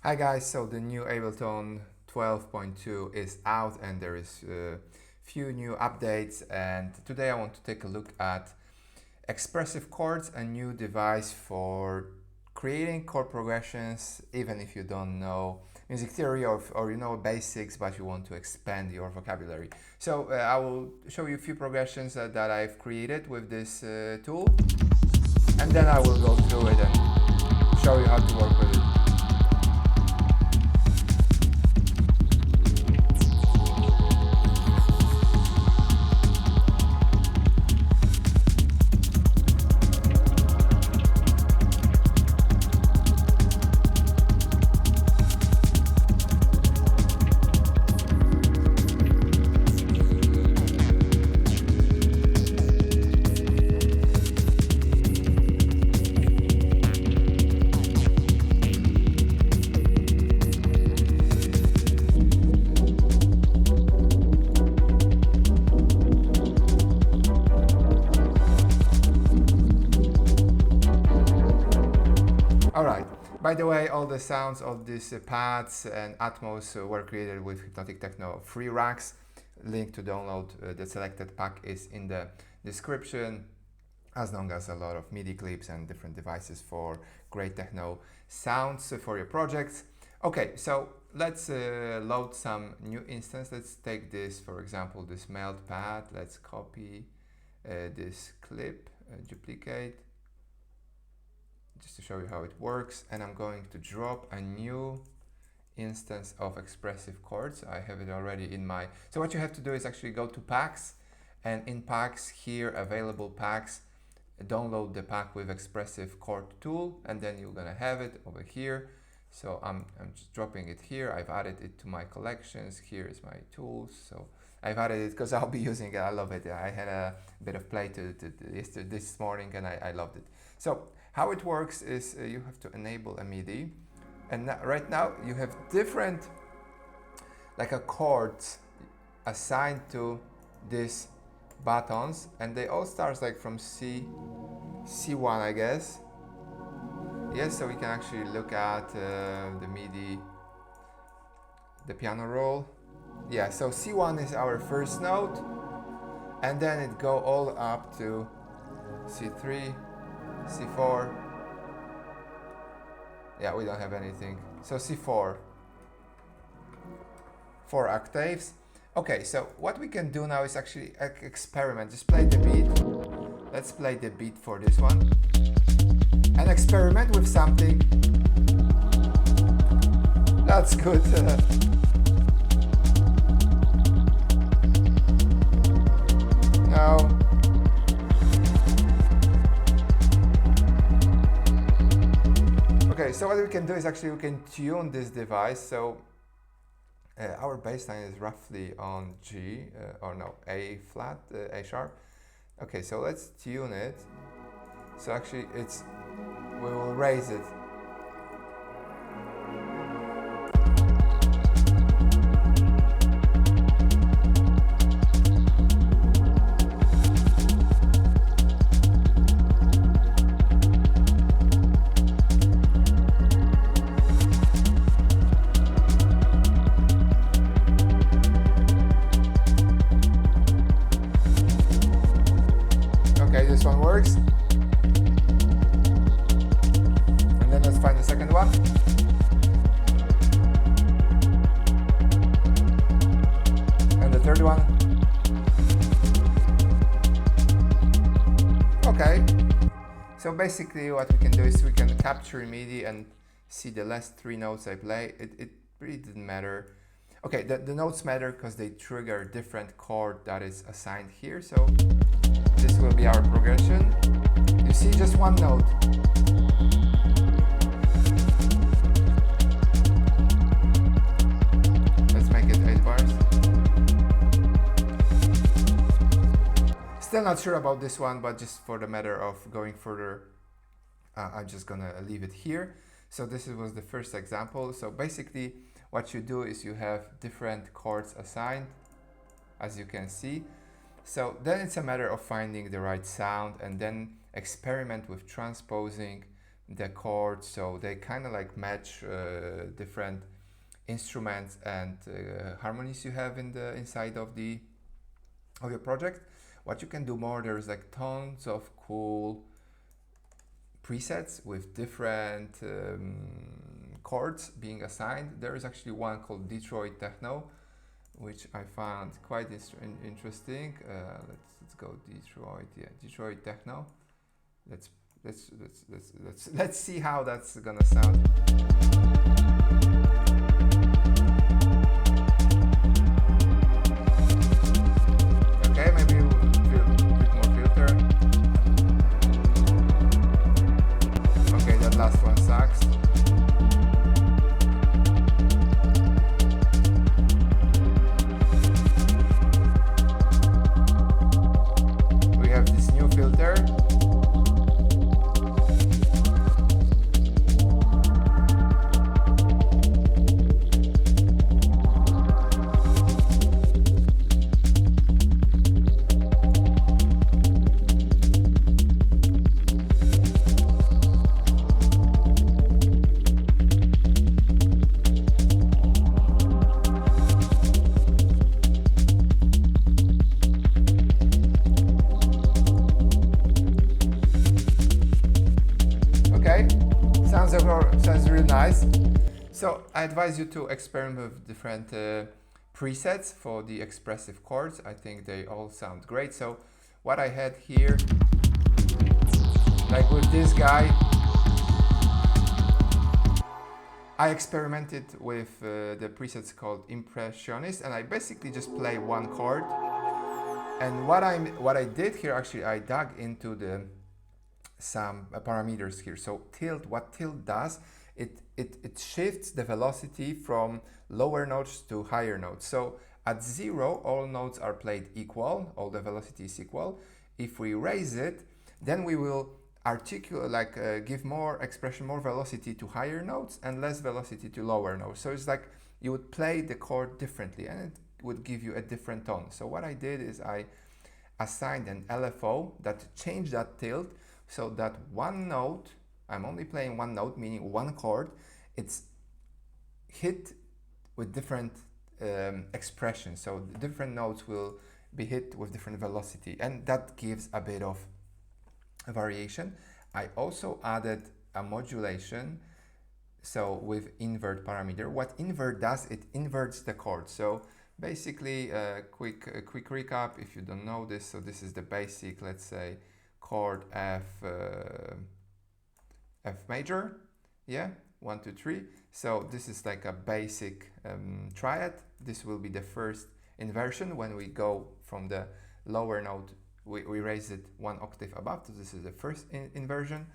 Hi guys, so the new Ableton 12.2 is out and there is a few new updates, and today I want to take a look at Expressive Chords, a new device for creating chord progressions even if you don't know music theory or you know basics but you want to expand your vocabulary. So I will show you a few progressions that I've created with this tool, and then I will go through it and show you how to work with it. Alright, by the way, all the sounds of these pads and Atmos were created with Hypnotic Techno free racks. Link to download the selected pack is in the description, as long as a lot of MIDI clips and different devices for great techno sounds for your projects. Okay, so let's load some new instance. Let's take this, for example, this melt pad. Let's copy this clip, duplicate, just to show you how it works, and I'm going to drop a new instance of Expressive Chords. I have it already in my... So what you have to do is actually go to packs, and in packs here, available packs, download the pack with Expressive Chord tool, and then you're gonna have it over here. So I'm just dropping it here. I've added it to my collections. Here is my tools. So I've added it because I'll be using it. I love it. I had a bit of play this morning and I loved it. So how it works is you have to enable a MIDI, and right now you have different like a chords assigned to these buttons, and they all start like from C1, I guess. Yes, so we can actually look at the MIDI, the piano roll. Yeah, so C1 is our first note, and then it go all up to C3, C4. Yeah, we don't have anything. So C4, 4 octaves. Okay, so what we can do now is actually experiment. Just play the beat. Let's play the beat for this one and experiment with something. That's good. No. Okay, so what we can do is actually we can tune this device. So our bass line is roughly on G, or no, A flat, A sharp. Okay, so let's tune it. So actually we will raise it. Okay, this one works. And then let's find the second one. And the third one. Okay. So basically what we can do is we can capture MIDI and see the last 3 notes I play. It really didn't matter. Okay, the notes matter because they trigger different chord that is assigned here. So this will be our progression. You see just one note. Let's make it 8 bars. Still not sure about this one, but just for the matter of going further, I'm just gonna leave it here. So this was the first example. So basically what you do is you have different chords assigned, as you can see. So then it's a matter of finding the right sound and then experiment with transposing the chords, so they kind of like match different instruments and harmonies you have in the inside of your project. What you can do more, there's like tons of cool presets with different chords being assigned. There is actually one called Detroit Techno, which I found quite interesting. Let's go Detroit. Yeah, Detroit Techno. Let's see how that's gonna sound. Okay, maybe we'll do a bit more filter. Okay, that last one sucks. We have this new filter. Sounds really nice. So I advise you to experiment with different presets for the expressive chords. I think they all sound great. So what I had here, like with this guy, I experimented with the presets called Impressionist, and I basically just play one chord. And what I did here, actually, I dug into some parameters here. So tilt, what tilt does, it shifts the velocity from lower notes to higher notes. So at 0, all notes are played equal, all the velocity is equal. If we raise it, then we will articulate, give more expression, more velocity to higher notes and less velocity to lower notes. So it's like you would play the chord differently and it would give you a different tone. So what I did is I assigned an LFO that changed that tilt so that one note, I'm only playing one note, meaning one chord, it's hit with different expressions. So the different notes will be hit with different velocity, and that gives a bit of a variation. I also added a modulation, so with invert parameter. What invert does, it inverts the chord. So basically, quick recap if you don't know this. So this is the basic, let's say, chord F major, yeah, 1, 2, 3. So this is like a basic triad. This will be the first inversion. When we go from the lower note, we raise it 1 octave above. So this is the first inversion.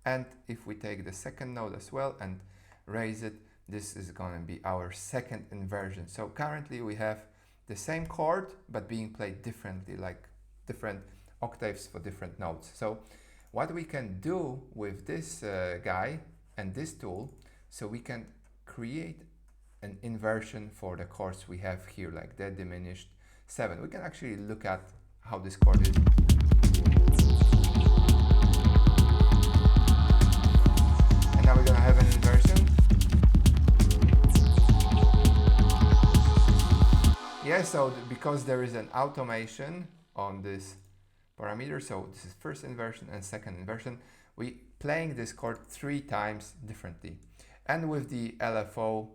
And if we take the second note as well and raise it, this is going to be our second inversion. So currently we have the same chord but being played differently, like different octaves for different notes. So what we can do with this guy and this tool, so we can create an inversion for the chords we have here, like the diminished 7. We can actually look at how this chord is. And now we're gonna have an inversion. Yeah, so because there is an automation on this parameter, so this is first inversion and second inversion, we playing this chord 3 times differently. And with the LFO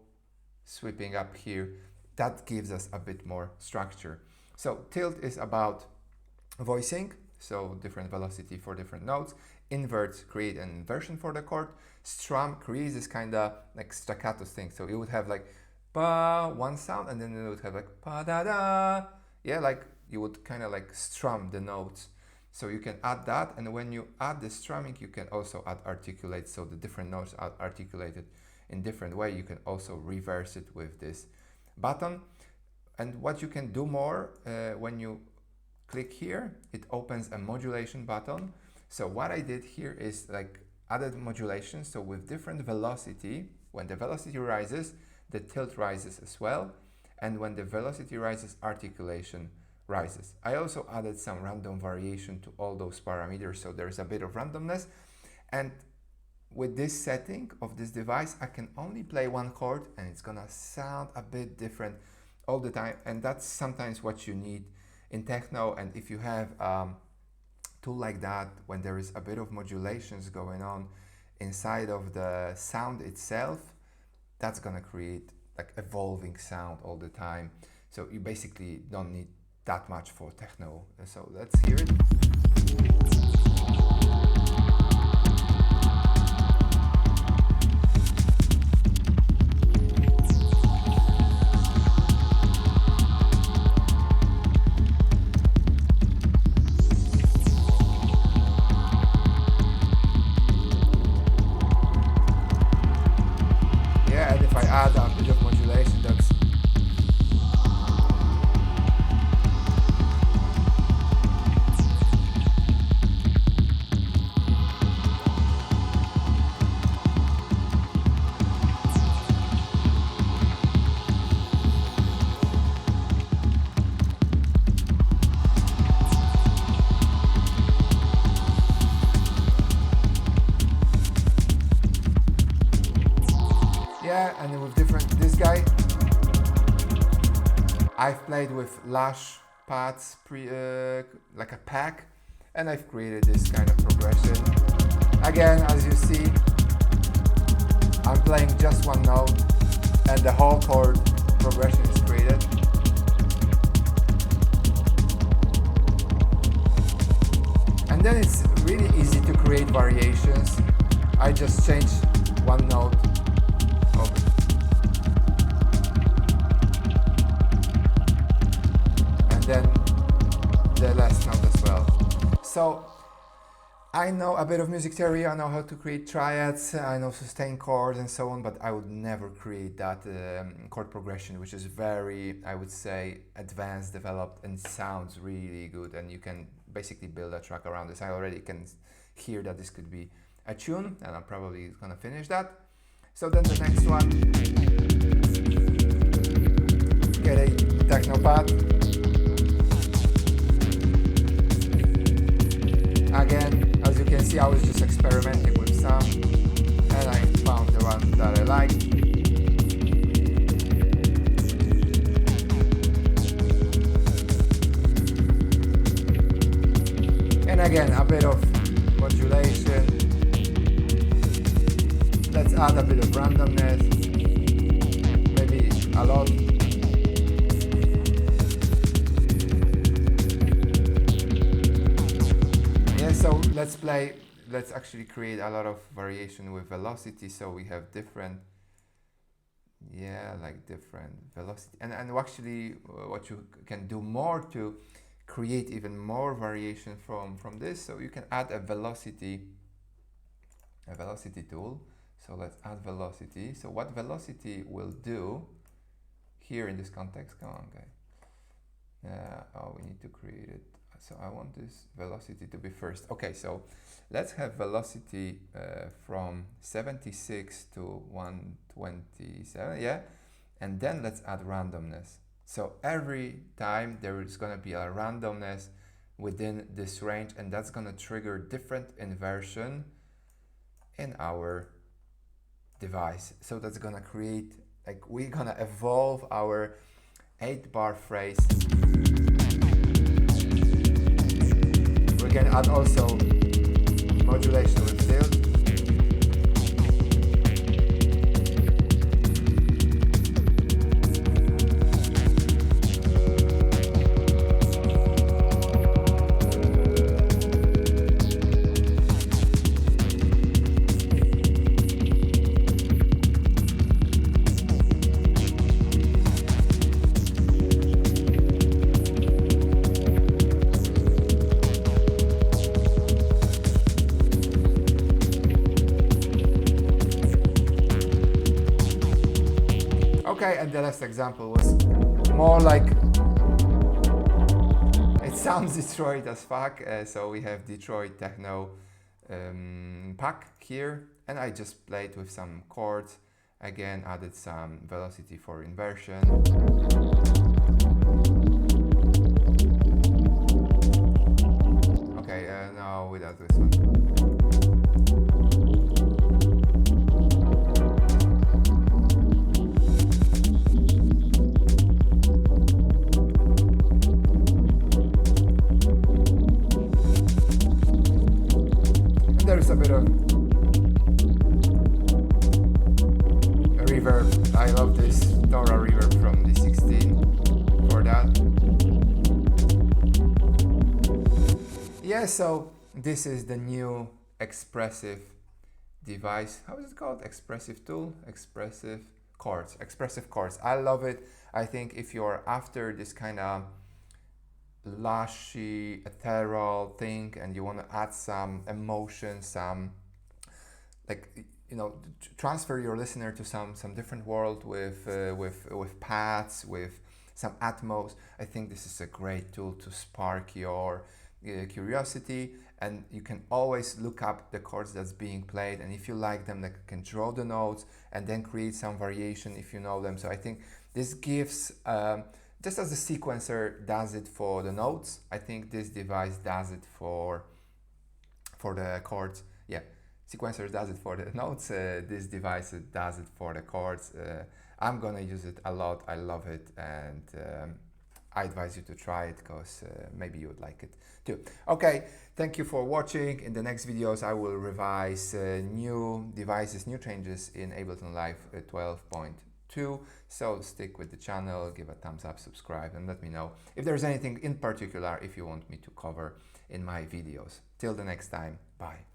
sweeping up here, that gives us a bit more structure. So tilt is about voicing, so different velocity for different notes. Inverts create an inversion for the chord. Strum creates this kind of like staccato thing. So it would have like pa, one sound, and then it would have like pa da da. Yeah, like you would kind of like strum the notes. So you can add that, and when you add the strumming, you can also add articulate, so the different notes are articulated in different way. You can also reverse it with this button. And what you can do more, when you click here, it opens a modulation button. So what I did here is like added modulation, so with different velocity, when the velocity rises, the tilt rises as well, and when the velocity rises, articulation rises. I also added some random variation to all those parameters, so there's a bit of randomness. And with this setting of this device, I can only play one chord and it's gonna sound a bit different all the time, and that's sometimes what you need in techno. And if you have tool like that, when there is a bit of modulations going on inside of the sound itself, that's gonna create like evolving sound all the time. So you basically don't need that much for techno. So let's hear it. Yeah, and if I add a bit of modulation, that's yeah, and then with different, this guy, I've played with lash pads, like a pack, and I've created this kind of progression. Again, as you see, I'm playing just one note, and the whole chord progression is created. And then it's really easy to create variations. I just change one note. And then the last note as well. So I know a bit of music theory, I know how to create triads, I know sustained chords and so on, but I would never create that chord progression, which is very, I would say, advanced, developed, and sounds really good, and you can basically build a track around this. I already can hear that this could be a tune, and I'm probably gonna finish that. So then the next one, get a techno pad. Again, as you can see, I was just experimenting with some, and I found the one that I liked. And again, a bit of modulation. Let's add a bit of randomness, maybe a lot. So let's actually create a lot of variation with velocity. So we have different, different velocity. And actually what you can do more to create even more variation from this. So you can add a velocity tool. So let's add velocity. So what velocity will do here in this context, come on guys. Oh, we need to create it. So I want this velocity to be first. Okay, so let's have velocity from 76 to 127, yeah? And then let's add randomness. So every time there is gonna be a randomness within this range, and that's gonna trigger different inversion in our device. So that's gonna create, like, we're gonna evolve our 8-bar phrase. We can add also modulation with tilt. Okay, and the last example was more like, it sounds Detroit as fuck, so we have Detroit Techno pack here, and I just played with some chords, again added some velocity for inversion. Okay, now without this one. reverb. I love this Dora reverb from the 16 for that. Yeah, so this is the new Expressive device. How is it called? Expressive Tool? Expressive Chords. Expressive Chords. I love it. I think if you're after this kind of lushy, ethereal thing and you want to add some emotion, some like, you know, transfer your listener to some different world with paths, with some atmos, I think this is a great tool to spark your curiosity. And you can always look up the chords that's being played, and if you like them, like, you can draw the notes and then create some variation if you know them. So I think this gives just as the sequencer does it for the notes, I think this device does it for the chords. Yeah, sequencer does it for the notes. This device does it for the chords. I'm gonna use it a lot. I love it, and I advise you to try it because maybe you would like it too. Okay, thank you for watching. In the next videos, I will revise new devices, new changes in Ableton Live 12.2. So stick with the channel, give a thumbs up, subscribe, and let me know if there's anything in particular if you want me to cover in my videos. Till the next time, bye.